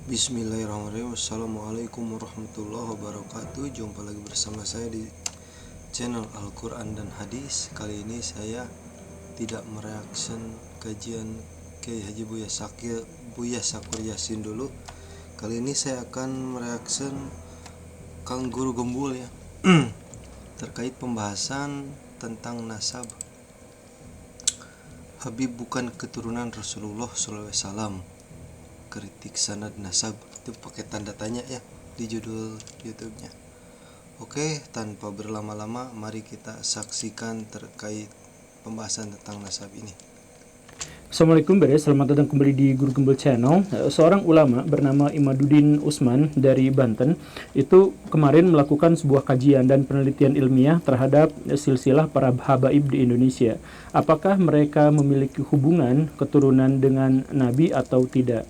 Bismillahirrahmanirrahim. Assalamualaikum warahmatullahi wabarakatuh. Jumpa lagi bersama saya di channel Al-Quran dan Hadis. Kali ini saya tidak mereaction kajian Kiai Haji Buya Sakur Yasin dulu. Kali ini saya akan mereaction Kang Guru Gembul ya terkait pembahasan tentang nasab. Habib bukan keturunan Rasulullah SAW. Kritik sanad nasab, itu pakai tanda tanya ya di judul YouTube-nya. Oke, tanpa berlama-lama mari kita saksikan terkait pembahasan tentang nasab ini. Assalamualaikum selamat datang kembali di Guru Gembul Channel. Seorang ulama bernama Imaduddin Usman dari Banten itu kemarin melakukan sebuah kajian dan penelitian ilmiah terhadap silsilah para habaib di Indonesia. Apakah mereka memiliki hubungan keturunan dengan Nabi atau tidak?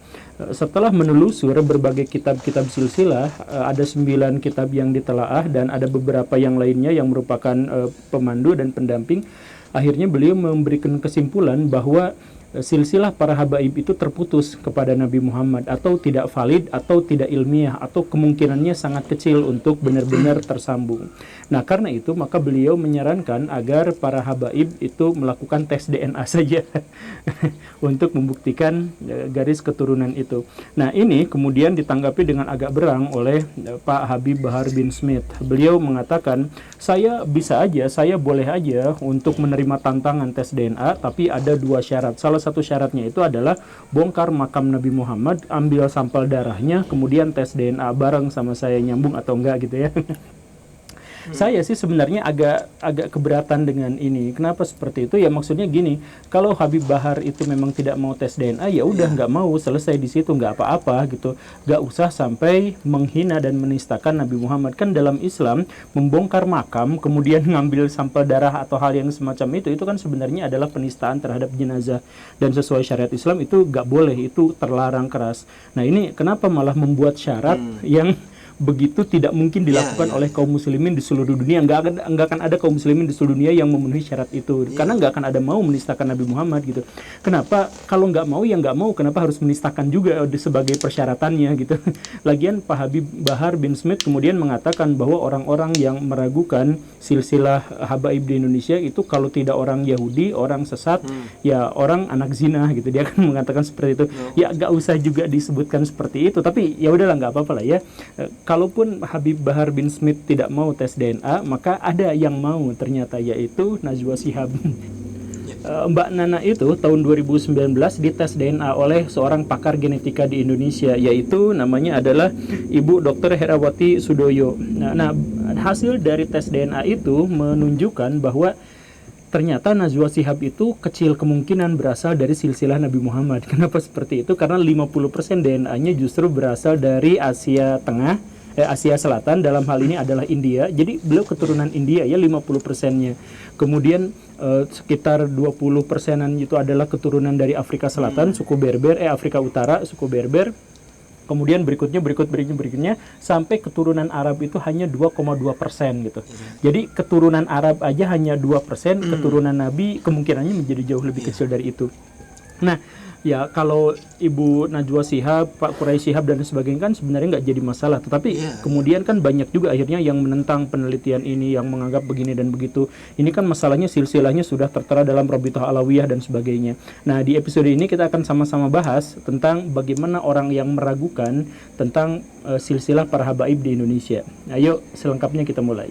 Setelah menelusur berbagai kitab-kitab silsilah, ada 9 kitab yang ditelaah dan ada beberapa yang lainnya yang merupakan pemandu dan pendamping. Akhirnya beliau memberikan kesimpulan bahwa silsilah para habaib itu terputus kepada Nabi Muhammad, atau tidak valid, atau tidak ilmiah, atau kemungkinannya sangat kecil untuk benar-benar tersambung. Nah, karena itu maka beliau menyarankan agar para habaib itu melakukan tes DNA saja untuk membuktikan garis keturunan itu. Nah, ini kemudian ditanggapi dengan agak berang oleh Pak Habib Bahar bin Smith. Beliau mengatakan, saya boleh aja untuk menerima tantangan tes DNA, tapi ada 2 syarat. Salah satu syaratnya itu adalah bongkar makam Nabi Muhammad, ambil sampel darahnya, kemudian tes DNA bareng sama saya, nyambung atau enggak gitu ya. Saya sih sebenarnya agak keberatan dengan ini. Kenapa seperti itu? Ya maksudnya gini, kalau Habib Bahar itu memang tidak mau tes DNA, ya udah nggak mau, selesai di situ, nggak apa-apa gitu. Nggak usah sampai menghina dan menistakan Nabi Muhammad. Kan dalam Islam membongkar makam kemudian ngambil sampel darah atau hal yang semacam itu kan sebenarnya adalah penistaan terhadap jenazah, dan sesuai syariat Islam itu nggak boleh, itu terlarang keras. Nah, ini kenapa malah membuat syarat yang begitu tidak mungkin dilakukan oleh kaum muslimin di seluruh dunia. Nggak akan ada kaum muslimin di seluruh dunia yang memenuhi syarat itu, karena nggak akan ada mau menistakan Nabi Muhammad gitu. Kenapa kalau nggak mau ya nggak mau, kenapa harus menistakan juga sebagai persyaratannya gitu. Lagian Pak Habib Bahar bin Smith kemudian mengatakan bahwa orang-orang yang meragukan silsilah habaib di Indonesia itu kalau tidak orang Yahudi, orang sesat, ya orang anak zina gitu. Dia akan mengatakan seperti itu. Ya nggak usah juga disebutkan seperti itu, tapi ya udahlah, nggak apa-apa lah ya. Kalaupun Habib Bahar bin Smith tidak mau tes DNA, maka ada yang mau ternyata, yaitu Najwa Shihab. Mbak Nana itu tahun 2019 dites DNA oleh seorang pakar genetika di Indonesia, yaitu namanya adalah Ibu Dr. Herawati Sudoyo. Nah, hasil dari tes DNA itu menunjukkan bahwa ternyata Najwa Shihab itu kecil kemungkinan berasal dari silsilah Nabi Muhammad. Kenapa seperti itu? Karena 50% DNA-nya justru berasal dari Asia Tengah, Asia Selatan, dalam hal ini adalah India. Jadi beliau keturunan India ya, 50%-nya. Kemudian sekitar 20%-an itu adalah keturunan dari Afrika Selatan, suku Berber, Afrika Utara, suku Berber. Kemudian berikutnya sampai keturunan Arab itu hanya 2,2% gitu. Jadi keturunan Arab aja hanya 2%, keturunan Nabi kemungkinannya menjadi jauh lebih kecil dari itu. Nah, ya kalau Ibu Najwa Shihab, Pak Quraisy Shihab dan sebagainya kan sebenarnya nggak jadi masalah. Tetapi kemudian kan banyak juga akhirnya yang menentang penelitian ini, yang menganggap begini dan begitu. Ini kan masalahnya silsilahnya sudah tertera dalam Rabithah Alawiyah dan sebagainya. Nah, di episode ini kita akan sama-sama bahas tentang bagaimana orang yang meragukan tentang silsilah para habaib di Indonesia. Ayo selengkapnya kita mulai.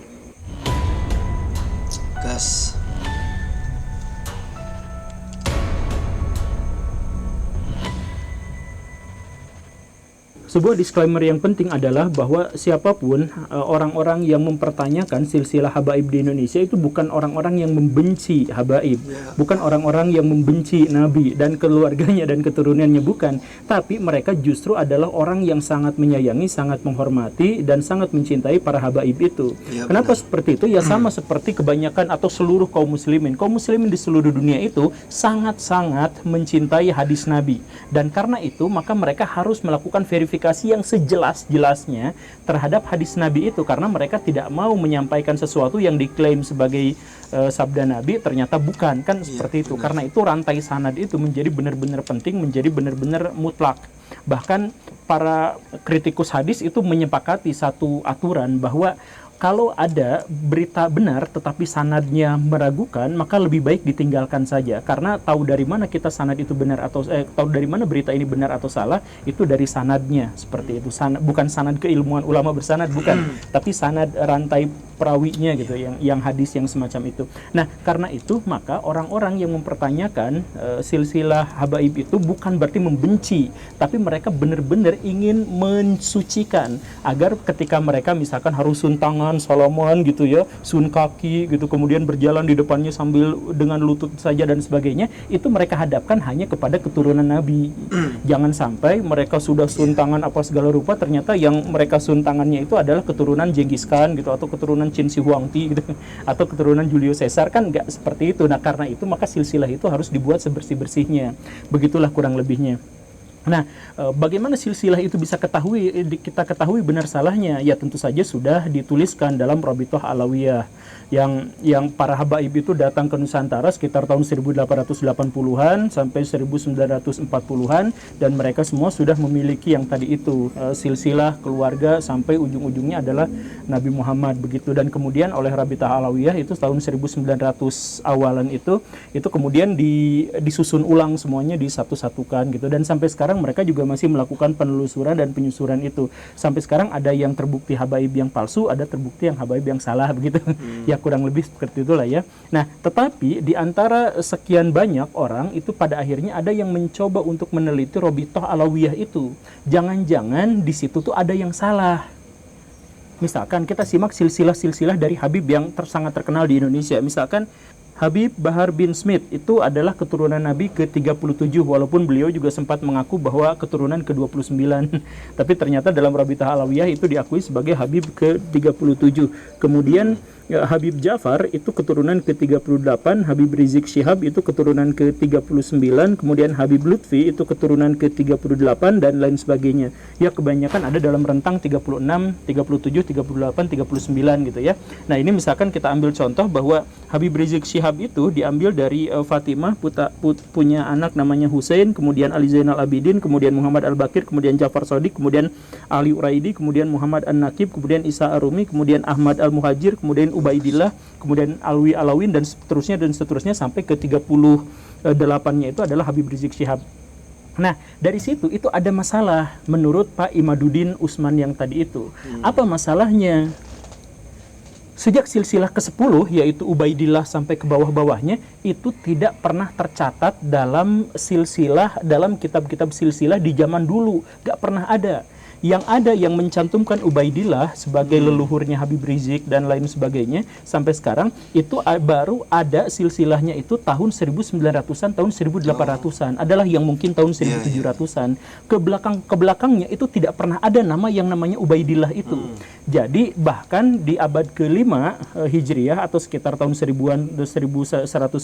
Gas. Sebuah disclaimer yang penting adalah bahwa siapapun orang-orang yang mempertanyakan silsilah habaib di Indonesia itu bukan orang-orang yang membenci habaib, bukan orang-orang yang membenci Nabi dan keluarganya dan keturunannya, bukan. Tapi mereka justru adalah orang yang sangat menyayangi, sangat menghormati, dan sangat mencintai para habaib itu. Kenapa seperti itu? Ya sama seperti kebanyakan atau seluruh kaum muslimin. Kaum muslimin di seluruh dunia itu sangat-sangat mencintai hadis Nabi. Dan karena itu maka mereka harus melakukan verifikasi yang sejelas-jelasnya terhadap hadis Nabi itu, karena mereka tidak mau menyampaikan sesuatu yang diklaim sebagai sabda Nabi ternyata bukan, kan seperti itu. Karena itu rantai sanad itu menjadi benar-benar penting, menjadi benar-benar mutlak. Bahkan para kritikus hadis itu menyepakati satu aturan bahwa kalau ada berita benar tetapi sanadnya meragukan, maka lebih baik ditinggalkan saja. Karena tahu dari mana kita sanad itu benar atau tahu dari mana berita ini benar atau salah, itu dari sanadnya. Seperti itu. Bukan sanad keilmuan ulama bersanad, bukan. Tapi sanad rantai perawinya gitu, yang hadis yang semacam itu. Nah, karena itu maka orang-orang yang mempertanyakan silsilah habaib itu bukan berarti membenci, tapi mereka benar-benar ingin mensucikan agar ketika mereka misalkan harus sun tangan Solomon gitu ya, sun kaki gitu, kemudian berjalan di depannya sambil dengan lutut saja dan sebagainya, itu mereka hadapkan hanya kepada keturunan Nabi. Jangan sampai mereka sudah sun tangan apa segala rupa, ternyata yang mereka sun tangannya itu adalah keturunan Genghis Khan gitu, atau keturunan Qin Shi Huangdi gitu, atau keturunan Julius Caesar, kan nggak seperti itu. Nah, karena itu maka silsilah itu harus dibuat sebersih-bersihnya. Begitulah kurang lebihnya. Nah, bagaimana silsilah itu bisa kita ketahui benar salahnya? Ya tentu saja sudah dituliskan dalam Rabithah Alawiyah yang para habaib itu datang ke Nusantara sekitar tahun 1880-an sampai 1940-an, dan mereka semua sudah memiliki yang tadi itu silsilah keluarga sampai ujung-ujungnya adalah Nabi Muhammad begitu. Dan kemudian oleh Rabithah Alawiyah itu tahun 1900 awalan itu kemudian disusun ulang semuanya, disatu-satukan gitu, dan sampai sekarang mereka juga masih melakukan penelusuran dan penyusuran itu. Sampai sekarang ada yang terbukti habaib yang palsu, ada terbukti yang habaib yang salah begitu. Ya kurang lebih seperti itulah ya. Nah, tetapi di antara sekian banyak orang itu pada akhirnya ada yang mencoba untuk meneliti Rabithah Alawiyah itu. Jangan-jangan di situ tuh ada yang salah. Misalkan kita simak silsilah-silsilah dari habib yang sangat terkenal di Indonesia. Misalkan Habib Bahar bin Smith itu adalah keturunan Nabi ke-37, walaupun beliau juga sempat mengaku bahwa keturunan ke-29. Tapi ternyata dalam Rabithah Alawiyah itu diakui sebagai Habib ke-37. Kemudian Habib Ja'far itu keturunan ke-38, Habib Rizik Syihab itu keturunan ke-39, kemudian Habib Lutfi itu keturunan ke-38 dan lain sebagainya. Ya kebanyakan ada dalam rentang 36, 37, 38, 39 gitu ya. Nah, ini misalkan kita ambil contoh bahwa Habib Rizik Syihab itu diambil dari Fatimah, punya anak namanya Husain, kemudian Ali Zainal Abidin, kemudian Muhammad Al-Bakir, kemudian Ja'far Shadiq, kemudian Ali Uraidi, kemudian Muhammad An-Nakib, kemudian Isa Arumi, kemudian Ahmad Al-Muhajir, kemudian Ubaidillah, kemudian Alwi Alawin, dan seterusnya sampai ke 38-nya itu adalah Habib Rizik Syihab. Nah, dari situ itu ada masalah menurut Pak Imaduddin Usman yang tadi itu. Apa masalahnya? Sejak silsilah ke-10 yaitu Ubaidillah sampai ke bawah-bawahnya itu tidak pernah tercatat dalam kitab-kitab silsilah di zaman dulu, gak pernah ada. Yang ada yang mencantumkan Ubaidillah sebagai leluhurnya Habib Rizik dan lain sebagainya sampai sekarang itu baru ada silsilahnya itu tahun 1900-an, tahun 1800-an, adalah yang mungkin tahun 1700-an. Ke belakangnya itu tidak pernah ada nama yang namanya Ubaidillah itu. Jadi bahkan di abad ke-5 Hijriah atau sekitar tahun 1100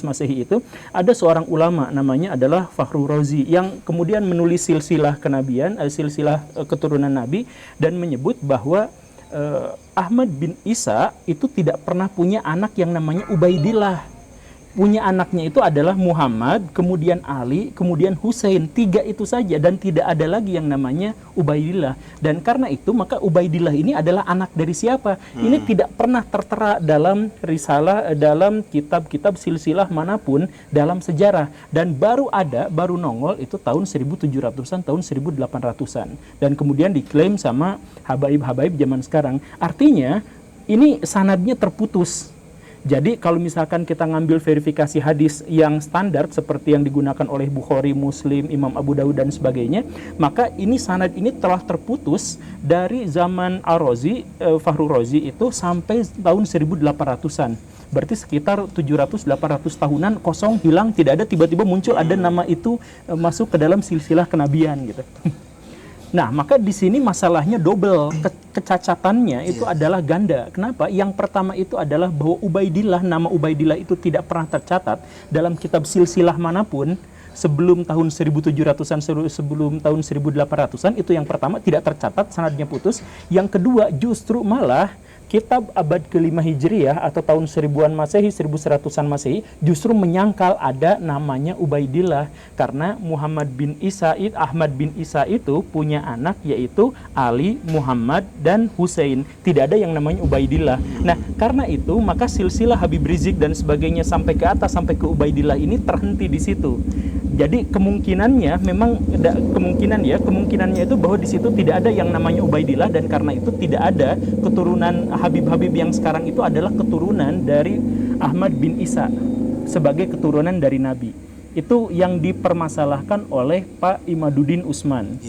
Masehi itu ada seorang ulama namanya adalah Fakhrur Razi yang kemudian menulis silsilah kenabian, silsilah keturunan Nabi, dan menyebut bahwa Ahmad bin Isa itu tidak pernah punya anak yang namanya Ubaidillah. Punya anaknya itu adalah Muhammad, kemudian Ali, kemudian Husain. 3 itu saja, dan tidak ada lagi yang namanya Ubaidillah. Dan karena itu maka Ubaidillah ini adalah anak dari siapa? Ini tidak pernah tertera dalam risalah, dalam kitab-kitab silsilah manapun dalam sejarah. Dan baru nongol itu tahun 1700-an, tahun 1800-an. Dan kemudian diklaim sama habaib-habaib zaman sekarang. Artinya ini sanadnya terputus. Jadi kalau misalkan kita ngambil verifikasi hadis yang standar seperti yang digunakan oleh Bukhari, Muslim, Imam Abu Dawud dan sebagainya, maka ini sanad ini telah terputus dari zaman Ar-Razi, Fakhrur Razi itu sampai tahun 1800-an. Berarti sekitar 700-800 tahunan kosong, hilang, tidak ada, tiba-tiba muncul ada nama itu masuk ke dalam silsilah kenabian gitu. Nah, maka di sini masalahnya double, kecacatannya itu adalah ganda. Kenapa? Yang pertama itu adalah bahwa Ubaidillah, nama Ubaidillah itu tidak pernah tercatat dalam kitab silsilah manapun sebelum tahun 1700-an, sebelum tahun 1800-an, itu yang pertama, tidak tercatat, sanadnya putus. Yang kedua, justru malah kitab abad ke-5 Hijriah atau tahun 1000-an Masehi, 1100-an Masehi justru menyangkal ada namanya Ubaidillah, karena Ahmad bin Isa itu punya anak yaitu Ali, Muhammad, dan Hussein. Tidak ada yang namanya Ubaidillah. Nah, karena itu maka silsilah Habib Rizik dan sebagainya sampai ke atas, sampai ke Ubaidillah ini terhenti di situ. Jadi kemungkinannya memang kemungkinannya itu bahwa di situ tidak ada yang namanya Ubaidillah, dan karena itu tidak ada keturunan Habib-Habib yang sekarang itu adalah keturunan dari Ahmad bin Isa sebagai keturunan dari Nabi. Itu yang dipermasalahkan oleh Pak Imaduddin Usman.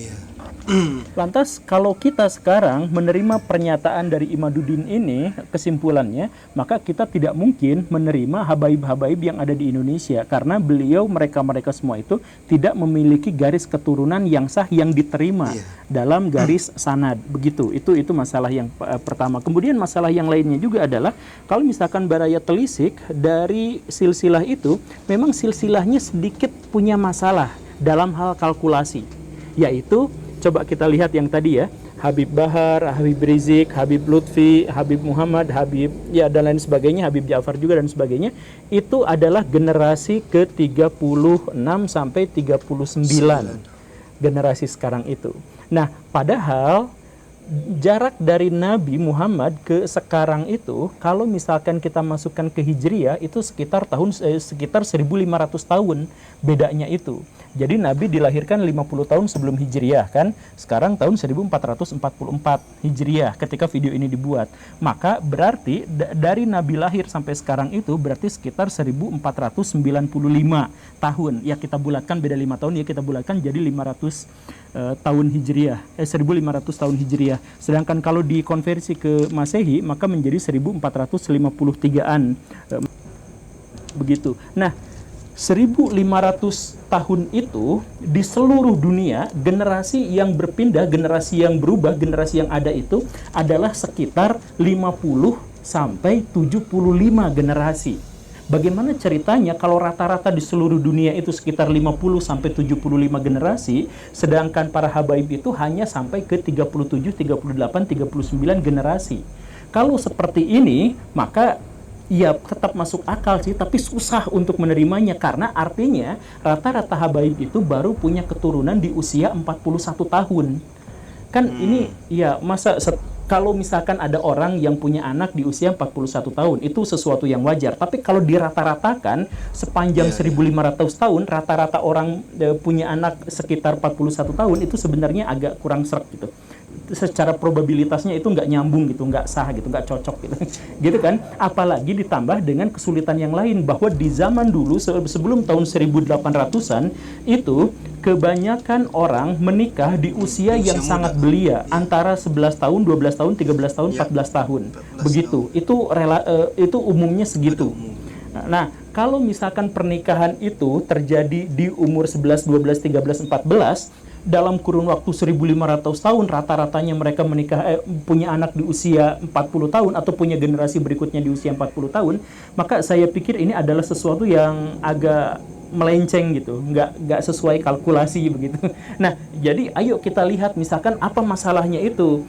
Lantas kalau kita sekarang menerima pernyataan dari Imaduddin ini, kesimpulannya, maka kita tidak mungkin menerima habaib-habaib yang ada di Indonesia, karena mereka semua itu tidak memiliki garis keturunan yang sah yang diterima dalam garis sanad. Begitu. Itu masalah yang pertama. Kemudian masalah yang lainnya juga adalah kalau misalkan baraya telisik dari silsilah itu, memang silsilahnya sedikit punya masalah dalam hal kalkulasi, yaitu coba kita lihat yang tadi ya, Habib Bahar, Habib Rizik, Habib Lutfi, Habib Muhammad, Habib dan lain sebagainya, Habib Ja'far juga dan sebagainya, itu adalah generasi ke-36 sampai 39 generasi sekarang itu. Nah, padahal jarak dari Nabi Muhammad ke sekarang itu, kalau misalkan kita masukkan ke Hijriah, itu sekitar 1.500 tahun bedanya itu. Jadi Nabi dilahirkan 50 tahun sebelum Hijriah kan. Sekarang tahun 1444 Hijriah ketika video ini dibuat. Maka berarti dari Nabi lahir sampai sekarang itu berarti sekitar 1495 tahun. Ya kita bulatkan beda 5 tahun, ya kita bulatkan jadi 500 tahun Hijriah. 1500 tahun Hijriah. Sedangkan kalau dikonversi ke Masehi maka menjadi 1453-an. Begitu. Nah, 1500 tahun itu di seluruh dunia, generasi yang berpindah, generasi yang berubah, generasi yang ada itu adalah sekitar 50 sampai 75 generasi. Bagaimana ceritanya kalau rata-rata di seluruh dunia itu sekitar 50 sampai 75 generasi, sedangkan para habaib itu hanya sampai ke 37, 38, 39 generasi. Kalau seperti ini, maka ya tetap masuk akal sih, tapi susah untuk menerimanya, karena artinya rata-rata habaib itu baru punya keturunan di usia 41 tahun. Kan ini ya masa kalau misalkan ada orang yang punya anak di usia 41 tahun, itu sesuatu yang wajar. Tapi kalau dirata-ratakan sepanjang 1500 tahun, rata-rata orang punya anak sekitar 41 tahun, itu sebenarnya agak kurang sreg gitu. Secara probabilitasnya itu nggak nyambung gitu, nggak sah gitu, nggak cocok gitu. Gitu kan? Apalagi ditambah dengan kesulitan yang lain, bahwa di zaman dulu sebelum tahun 1800-an itu kebanyakan orang menikah di usia yang sangat belia, antara 11 tahun, 12 tahun, 13 tahun, 14 tahun. Begitu. Itu umumnya segitu. Nah, kalau misalkan pernikahan itu terjadi di umur 11, 12, 13, 14, dalam kurun waktu 1500 tahun rata-ratanya mereka menikah punya anak di usia 40 tahun atau punya generasi berikutnya di usia 40 tahun, maka saya pikir ini adalah sesuatu yang agak melenceng gitu, nggak sesuai kalkulasi begitu. Nah, jadi ayo kita lihat misalkan apa masalahnya itu.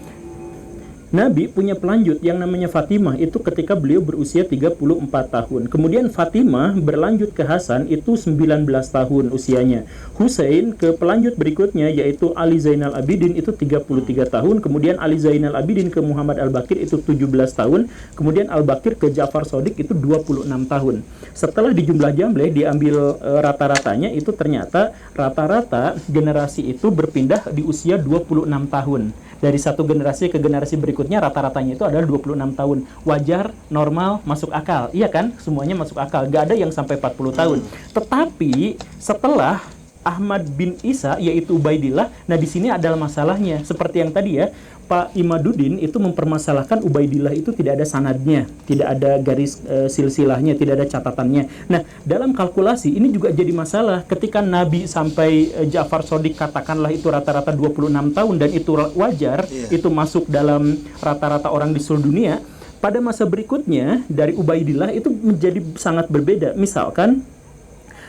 Nabi punya pelanjut yang namanya Fatimah itu ketika beliau berusia 34 tahun. Kemudian Fatimah berlanjut ke Hasan itu 19 tahun usianya. Hussein ke pelanjut berikutnya yaitu Ali Zainal Abidin itu 33 tahun. Kemudian Ali Zainal Abidin ke Muhammad Al-Baqir itu 17 tahun. Kemudian Al-Baqir ke Ja'far Shadiq itu 26 tahun. Setelah dijumlah jambleh diambil rata-ratanya, itu ternyata rata-rata generasi itu berpindah di usia 26 tahun. Dari satu generasi ke generasi berikutnya rata-ratanya itu adalah 26 tahun. Wajar, normal, masuk akal. Iya kan? Semuanya masuk akal. Gak ada yang sampai 40 tahun. Tetapi setelah Ahmad bin Isa yaitu Ubaidillah, nah di sini adalah masalahnya. Seperti yang tadi ya, Pak Imaduddin itu mempermasalahkan Ubaidillah itu tidak ada sanadnya, tidak ada garis silsilahnya, tidak ada catatannya. Nah, dalam kalkulasi ini juga jadi masalah ketika Nabi sampai Ja'far Shadiq katakanlah itu rata-rata 26 tahun dan itu wajar, itu masuk dalam rata-rata orang di seluruh dunia. Pada masa berikutnya dari Ubaidillah itu menjadi sangat berbeda. Misalkan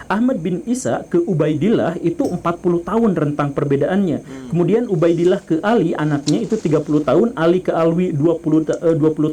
Ahmad bin Isa ke Ubaidillah itu 40 tahun rentang perbedaannya. Kemudian Ubaidillah ke Ali anaknya itu 30 tahun, Ali ke Alwi 20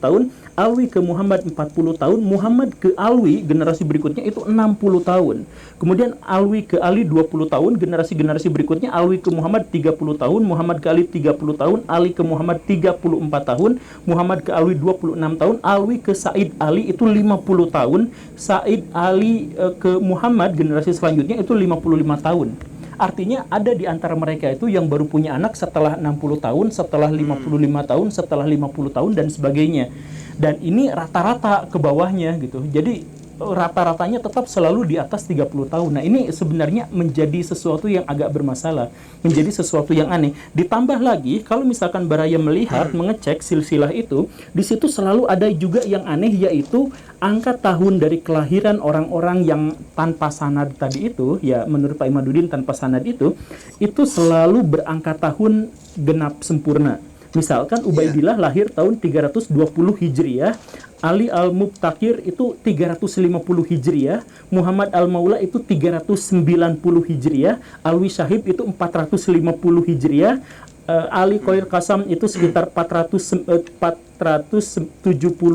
tahun, Alwi ke Muhammad 40 tahun, Muhammad ke Alwi generasi berikutnya itu 60 tahun. Kemudian Alwi ke Ali 20 tahun, generasi-generasi berikutnya Alwi ke Muhammad 30 tahun, Muhammad ke Ali 30 tahun, Ali ke Muhammad 34 tahun, Muhammad ke Alwi 26 tahun, Alwi ke Said Ali itu 50 tahun, Said Ali ke Muhammad generasi selanjutnya itu 55 tahun. Artinya ada di antara mereka itu yang baru punya anak setelah 60 tahun, setelah 55 tahun, setelah 50 tahun dan sebagainya. Dan ini rata-rata ke bawahnya gitu. Jadi rata-ratanya tetap selalu di atas 30 tahun. Nah, ini sebenarnya menjadi sesuatu yang agak bermasalah, menjadi sesuatu yang aneh. Ditambah lagi kalau misalkan Baraya melihat, mengecek silsilah itu, di situ selalu ada juga yang aneh, yaitu angka tahun dari kelahiran orang-orang yang tanpa sanad tadi itu, ya menurut Pak Imaduddin tanpa sanad itu selalu berangka tahun genap sempurna. Misalkan Ubaidillah lahir tahun 320 Hijriah, Ali Al-Mubtakir itu 350 Hijriah, Muhammad Al-Maula itu 390 Hijriah, Alwi Syahib itu 450 Hijriah, Ali Khoir Qasam itu sekitar 470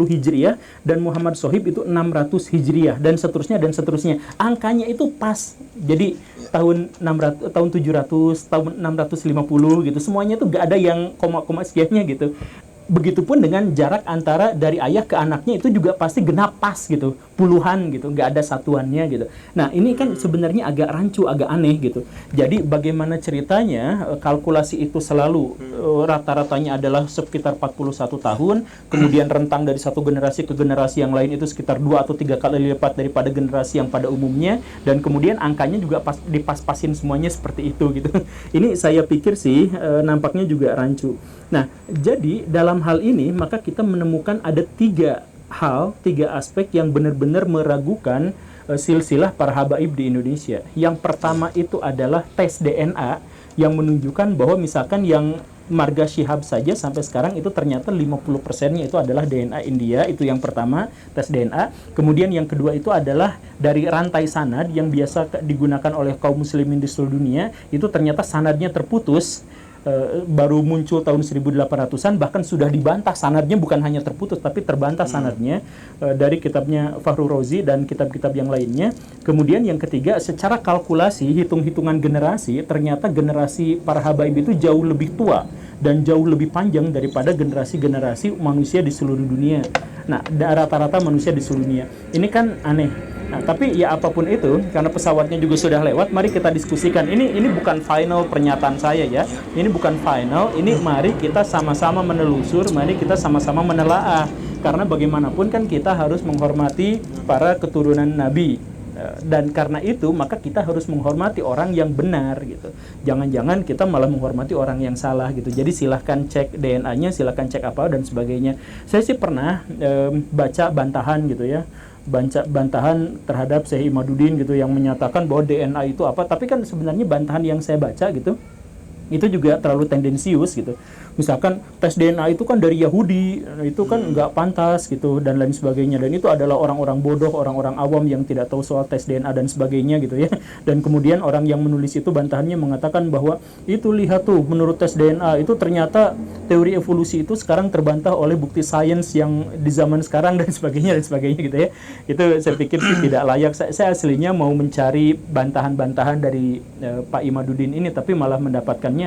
Hijriah, dan Muhammad Sohib itu 600 Hijriah, dan seterusnya dan seterusnya. Angkanya itu pas. Jadi tahun 600, tahun 700, tahun 650 gitu. Semuanya tuh gak ada yang koma-koma sekiannya gitu. Begitupun dengan jarak antara dari ayah ke anaknya itu juga pasti genap pas gitu, puluhan gitu, nggak ada satuannya gitu. Nah ini kan sebenarnya agak rancu, agak aneh gitu. Jadi bagaimana ceritanya kalkulasi itu selalu rata-ratanya adalah sekitar 41 tahun, kemudian rentang dari satu generasi ke generasi yang lain itu sekitar 2 atau 3 kali lipat daripada generasi yang pada umumnya, dan kemudian angkanya juga dipas-pasin semuanya seperti itu gitu. Ini saya pikir sih nampaknya juga rancu. Nah, jadi dalam hal ini maka kita menemukan ada 3 aspek yang benar-benar meragukan silsilah para habaib di Indonesia. Yang pertama itu adalah tes DNA yang menunjukkan bahwa misalkan yang Marga Shihab saja sampai sekarang itu ternyata 50%-nya itu adalah DNA India. Itu yang pertama, tes DNA. Kemudian yang kedua itu adalah dari rantai sanad yang biasa digunakan oleh kaum muslimin di seluruh dunia, itu ternyata sanadnya terputus. Baru muncul tahun 1800-an, bahkan sudah dibantah sanadnya, bukan hanya terputus tapi terbantah sanadnya dari kitabnya Fakhrur Razi dan kitab-kitab yang lainnya. Kemudian yang ketiga, secara kalkulasi hitung-hitungan generasi, ternyata generasi para habaib itu jauh lebih tua dan jauh lebih panjang daripada generasi-generasi manusia di seluruh dunia. Nah, rata-rata manusia di seluruh dunia. Ini kan aneh. Nah, tapi ya apapun itu, karena pesawatnya juga sudah lewat, mari kita diskusikan. Ini bukan final pernyataan saya ya. Ini bukan final, ini mari kita sama-sama menelusur, mari kita sama-sama menelaah. Karena bagaimanapun kan kita harus menghormati para keturunan Nabi. Dan karena itu maka kita harus menghormati orang yang benar gitu. Jangan-jangan kita malah menghormati orang yang salah gitu. Jadi silahkan cek DNA-nya, silahkan cek apa dan sebagainya. Saya sih pernah baca bantahan gitu ya, bantahan terhadap Syekh Imaduddin gitu yang menyatakan bahwa DNA itu apa, tapi kan sebenarnya bantahan yang saya baca gitu itu juga terlalu tendensius gitu. Misalkan tes DNA itu kan dari Yahudi, itu kan nggak pantas gitu dan lain sebagainya, dan itu adalah orang-orang bodoh, orang-orang awam yang tidak tahu soal tes DNA dan sebagainya gitu ya. Dan kemudian orang yang menulis itu bantahannya mengatakan bahwa itu lihat tuh menurut tes DNA itu ternyata teori evolusi itu sekarang terbantah oleh bukti sains yang di zaman sekarang dan sebagainya gitu ya. Itu saya pikir sih tidak layak. Saya aslinya mau mencari bantahan-bantahan dari Pak Imaduddin ini, tapi malah mendapatkannya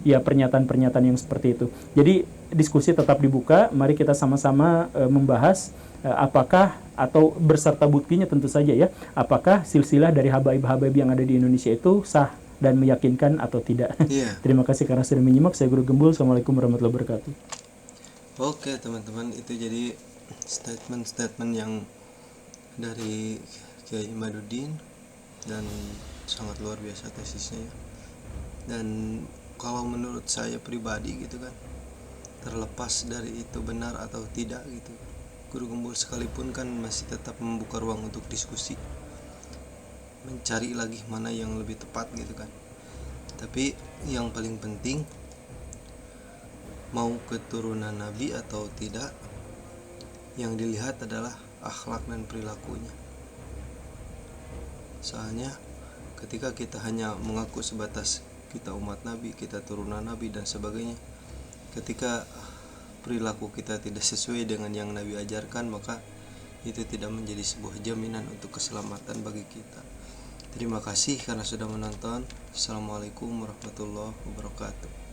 ya pernyataan-pernyataan yang seperti itu. Jadi diskusi tetap dibuka, mari kita sama-sama membahas apakah atau berserta buktinya tentu saja ya, apakah silsilah dari habaib-habaib yang ada di Indonesia itu sah dan meyakinkan atau tidak. Terima kasih karena sudah menyimak. Saya Guru Gembul. Assalamualaikum warahmatullahi wabarakatuh. Oke teman-teman, itu jadi statement-statement yang dari Kiai Imaduddin dan sangat luar biasa tesisnya ya. Dan kalau menurut saya pribadi gitu kan, terlepas dari itu benar atau tidak gitu, Guru Gembul sekalipun kan masih tetap membuka ruang untuk diskusi, mencari lagi mana yang lebih tepat gitu kan. Tapi yang paling penting, mau keturunan Nabi atau tidak, yang dilihat adalah akhlak dan perilakunya. Soalnya ketika kita hanya mengaku sebatas kita umat Nabi, kita turunan Nabi dan sebagainya, ketika perilaku kita tidak sesuai dengan yang Nabi ajarkan, maka itu tidak menjadi sebuah jaminan untuk keselamatan bagi kita. Terima kasih karena sudah menonton. Assalamualaikum warahmatullahi wabarakatuh.